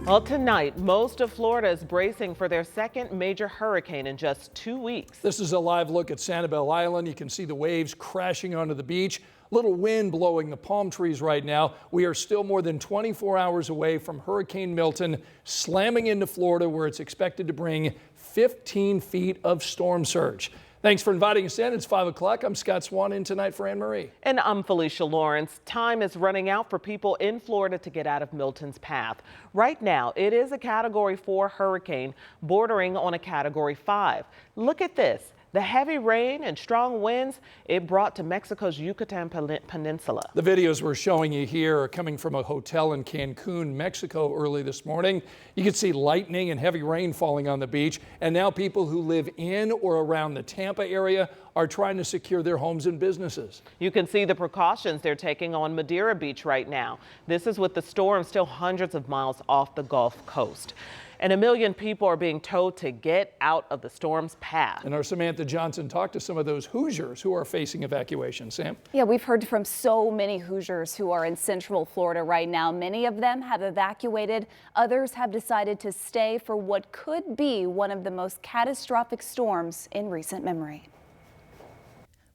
Well, tonight, most of Florida is bracing for their second major hurricane in just 2 weeks. This is a live look at Sanibel Island. You can see the waves crashing onto the beach. Little wind blowing the palm trees right now. We are still more than 24 hours away from Hurricane Milton slamming into Florida, where it's expected to bring 15 feet of storm surge. Thanks for inviting us in. It's 5 o'clock. I'm Scott Swan in tonight for Anne Marie. And I'm Felicia Lawrence. Time is running out for people in Florida to get out of Milton's path. Right now, it is a Category 4 hurricane bordering on a Category 5. Look at this. The heavy rain and strong winds it brought to Mexico's Yucatan Peninsula. The videos we're showing you here are coming from a hotel in Cancun, Mexico early this morning. You can see lightning and heavy rain falling on the beach. And now people who live in or around the Tampa area are trying to secure their homes and businesses. You can see the precautions they're taking on Madeira Beach right now. This is with the storm still hundreds of miles off the Gulf Coast. And 1 million people are being told to get out of the storm's path. And our Samantha Johnson talked to some of those Hoosiers who are facing evacuation. Sam? Yeah, we've heard from so many Hoosiers who are in Central Florida right now. Many of them have evacuated. Others have decided to stay for what could be one of the most catastrophic storms in recent memory.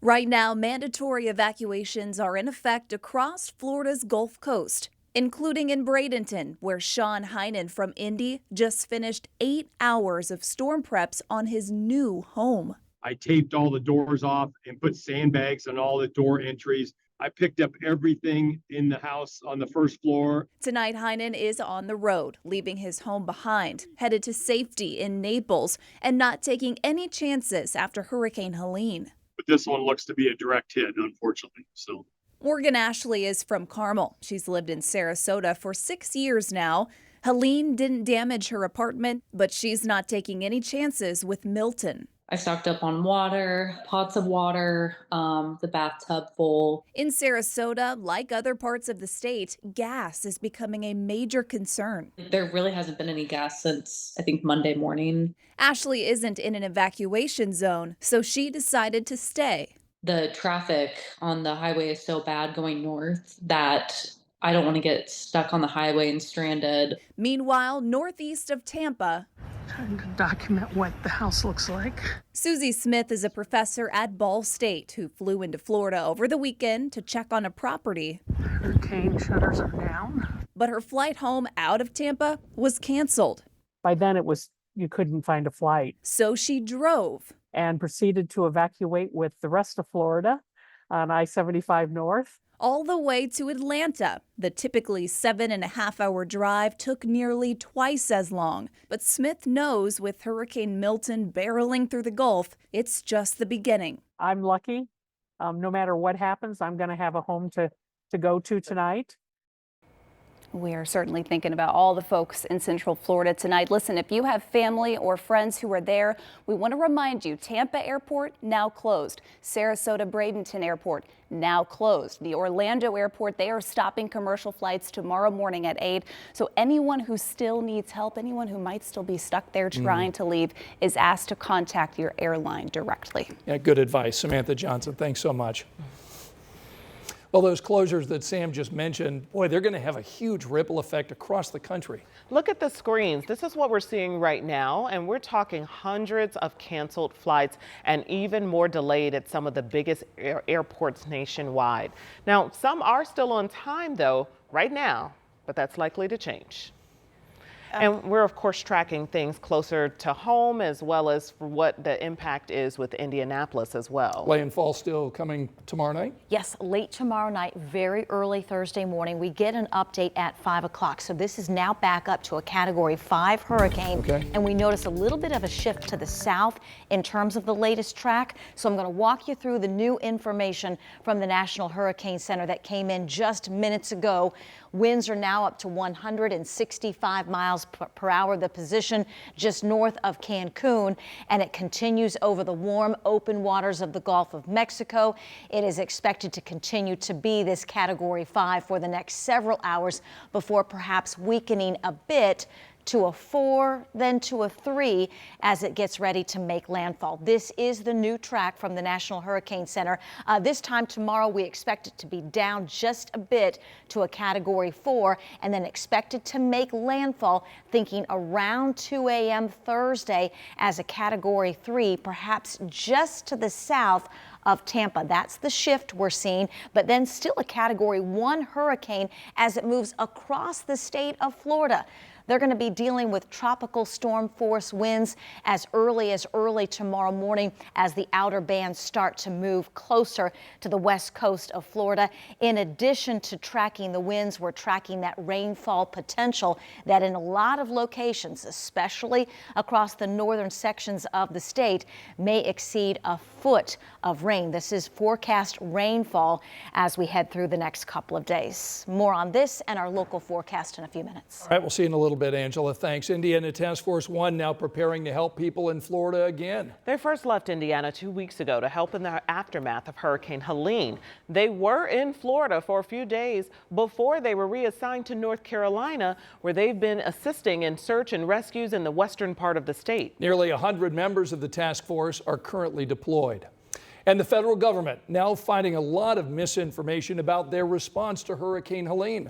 Right now, mandatory evacuations are in effect across Florida's Gulf Coast, including in Bradenton, where Sean Heinen from Indy just finished 8 hours of storm preps on his new home. I taped all the doors off and put sandbags on all the door entries. I picked up everything in the house on the first floor. Tonight, Heinen is on the road, leaving his home behind, headed to safety in Naples, and not taking any chances after Hurricane Helene. But this one looks to be a direct hit, unfortunately. So Morgan Ashley is from Carmel. She's lived in Sarasota for 6 years now. Helene didn't damage her apartment, but she's not taking any chances with Milton. I stocked up on water, pots of water, the bathtub full. In Sarasota, like other parts of the state, gas is becoming a major concern. There really hasn't been any gas since, I think, Monday morning. Ashley isn't in an evacuation zone, so she decided to stay. The traffic on the highway is so bad going north that I don't want to get stuck on the highway and stranded. Meanwhile, northeast of Tampa, trying to document what the house looks like. Susie Smith is a professor at Ball State who flew into Florida over the weekend to check on a property. Hurricane shutters are down. But her flight home out of Tampa was canceled. By then you couldn't find a flight. So she drove and proceeded to evacuate with the rest of Florida on I-75 North. all the way to Atlanta. The typically 7.5-hour drive took nearly twice as long. But Smith knows with Hurricane Milton barreling through the Gulf, it's just the beginning. I'm lucky. No matter what happens, I'm going to have a home to go to tonight. We are certainly thinking about all the folks in Central Florida tonight. Listen, if you have family or friends who are there, we want to remind you, Tampa Airport now closed. Sarasota Bradenton Airport now closed. The Orlando Airport, they are stopping commercial flights tomorrow morning at 8. So anyone who still needs help, anyone who might still be stuck there trying to leave, is asked to contact your airline directly. Yeah, good advice. Samantha Johnson, thanks so much. Well, those closures that Sam just mentioned, boy, they're going to have a huge ripple effect across the country. Look at the screens. This is what we're seeing right now, and we're talking hundreds of canceled flights and even more delayed at some of the biggest airports nationwide. Now, some are still on time, though, right now, but that's likely to change. And we're, of course, tracking things closer to home as well as for what the impact is with Indianapolis as well. Landfall still coming tomorrow night? Yes, late tomorrow night, very early Thursday morning. We get an update at 5 o'clock. So this is now back up to a Category 5 hurricane. Okay. And we notice a little bit of a shift to the south in terms of the latest track. So I'm going to walk you through the new information from the National Hurricane Center that came in just minutes ago. Winds are now up to 165 miles per hour. The position just north of Cancun, and it continues over the warm, open waters of the Gulf of Mexico. It is expected to continue to be this Category 5 for the next several hours before perhaps weakening a bit to a 4, then to a 3 as it gets ready to make landfall. This is the new track from the National Hurricane Center. This time tomorrow, we expect it to be down just a bit to a Category 4 and then expected to make landfall, thinking around 2 a.m. Thursday as a Category 3, perhaps just to the south of Tampa. That's the shift we're seeing, but then still a Category 1 hurricane as it moves across the state of Florida. They're going to be dealing with tropical storm force winds as early tomorrow morning as the outer bands start to move closer to the west coast of Florida. In addition to tracking the winds, we're tracking that rainfall potential that in a lot of locations, especially across the northern sections of the state, may exceed a foot of rain. This is forecast rainfall as we head through the next couple of days. More on this and our local forecast in a few minutes. All right, we'll see you in a little bit, Angela. Thanks. Indiana Task Force 1 now preparing to help people in Florida again. They first left Indiana 2 weeks ago to help in the aftermath of Hurricane Helene. They were in Florida for a few days before they were reassigned to North Carolina, where they've been assisting in search and rescues in the western part of the state. Nearly 100 members of the task force are currently deployed. And the federal government now finding a lot of misinformation about their response to Hurricane Helene.